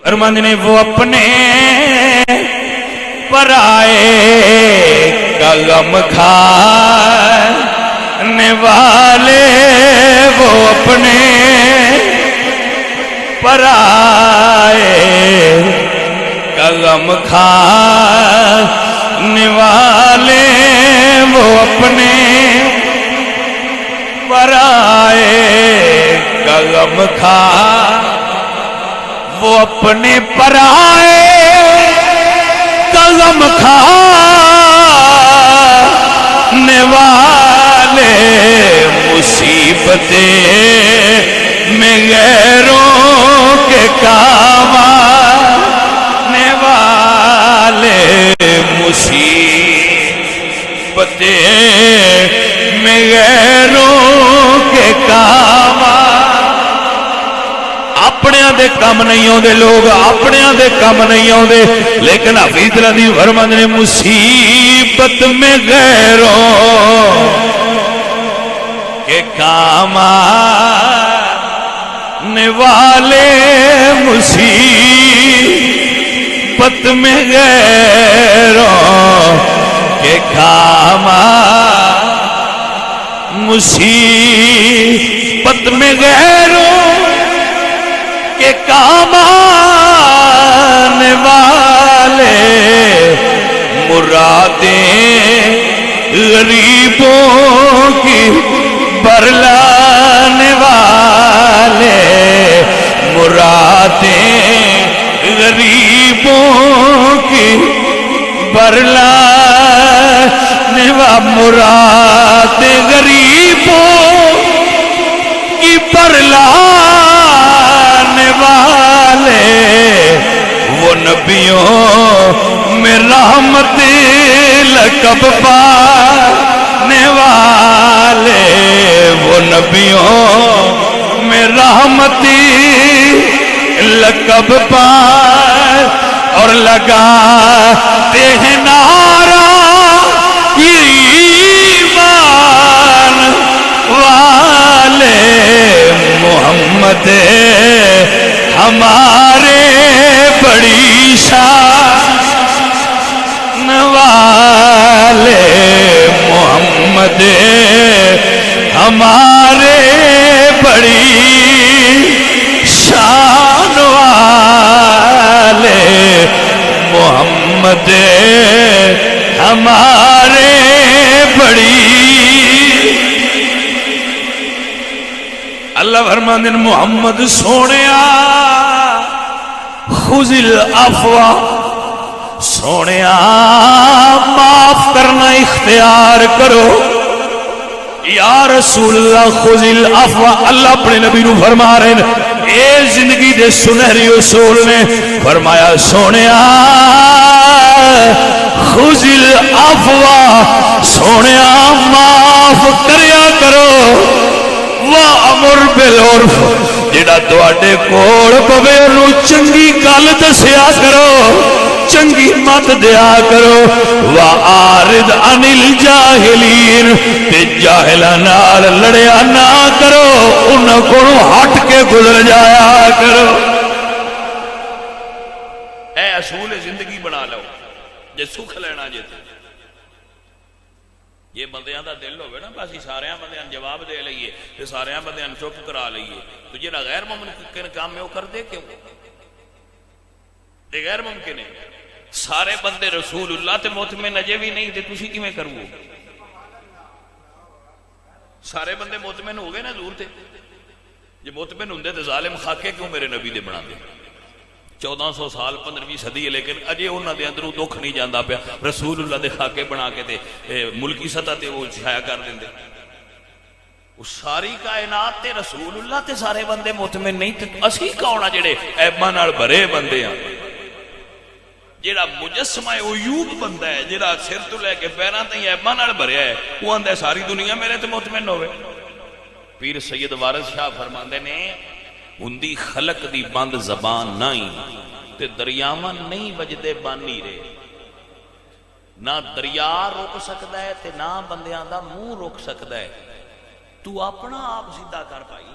فرماندے نے وہ اپنے پرائے کا غم کھانے والے، وہ اپنے پرائے کا غم کھانے والے، وہ اپنے پرائے کا غم کھا، وہ اپنے پرائے کا غم کھانے والے، مصیبتیں میں غیروں کے کام آنے والے، مصیبتیں میں غیروں کے کام اپنے دے کم نہیں ہوندے، لوگ اپنے دے کم نہیں ہوندے، لیکن حفیظ لذیذ فرماندے نے مصیبت میں غیروں کے کام آنے والے، مصیبت میں غیروں کے کام مصیبت میں غیروں کے کام آنے والے، مرادیں غریبوں کی برلانے والے، مرادیں غریبوں کی برلانے والے، مرادیں غریبوں کی برلانے والے، وہ نبیوں میں رحمت لقب پانے والے، وہ نبیوں میں رحمت لقب پائے، اور لگاتے ہیں نعرہ ایمان والے، محمد ہمارے بڑی شان والے، محمد ہمارے بڑی شان والے، محمد ہمارے بڑی، اللہ فرماندے محمد سونیا خذ العفو، سونیا معاف کرنا اختیار کرو، یا رسول اللہ خذ العفو، اللہ اپنے نبی نو فرما رہے ہیں، اے زندگی دے سنہری اصول نے فرمایا سونیا خذ العفو، سونیا معاف کریا کرو، وَأَمُرْ بِالْعُرْفِ، جڑا تواڈے کول پوے انہوں چنگی گل دسیا کرو، چنگی مت دیا کرو، وَأَعْرِضْ عَنِ الْجَاهِلِينَ، تے جاہلاں نال لڑیا نہ کرو، انہاں کولوں ہٹ کے گزر جایا کرو۔ اے اصول زندگی بنا لو، جے سکھ لینا جے یہ بندیاں دا دل ہوئے نا بس سارے بندیاں جواب دے لئیے تے سارے بندیاں چپ کرا لئیے، تو جڑا غیر ممکن کام میں وہ کر دے کیوں؟ یہ غیر ممکن ہے، سارے بندے رسول اللہ تے مطمئن اجے بھی نہیں تے تسی کیویں کرو؟ سارے بندے مطمئن ہو گئے نا حضور تے، جے مطمئن ہوندے تے ظالم خاکے کیوں میرے نبی دے بنا دے؟ 1400 سال 15ویں صدی ہے، لیکن اجے انہاں دے اندروں دکھ نہیں جاندا پیا، رسول اللہ دے خاکے بنا کے تے ملکی سطح تے وہ چھایا کر دیندے۔ اس ساری کائنات تے رسول اللہ تے سارے بندے مطمئن نہیں تے اسی کون آ جڑے عیباں نال بھرے بندے ہیں؟ جڑا مجسمہ عیوب بندہ ہے، جڑا سر تو لے کے پیراں تائیں عیباں نال بھریا ہے، وہ آندا ہے ساری دنیا میرے تے مطمئن ہوے۔ پیر سید وارث شاہ فرماندے نے اندی خلق دی بند زبان نہیں تے دریاواں نہیں وجدے بانی رے، نہ دریا روک سکتا ہے تے نہ بندیاں دا منہ روک سکتا ہے، تو اپنا آپ سیدھا کر پائی۔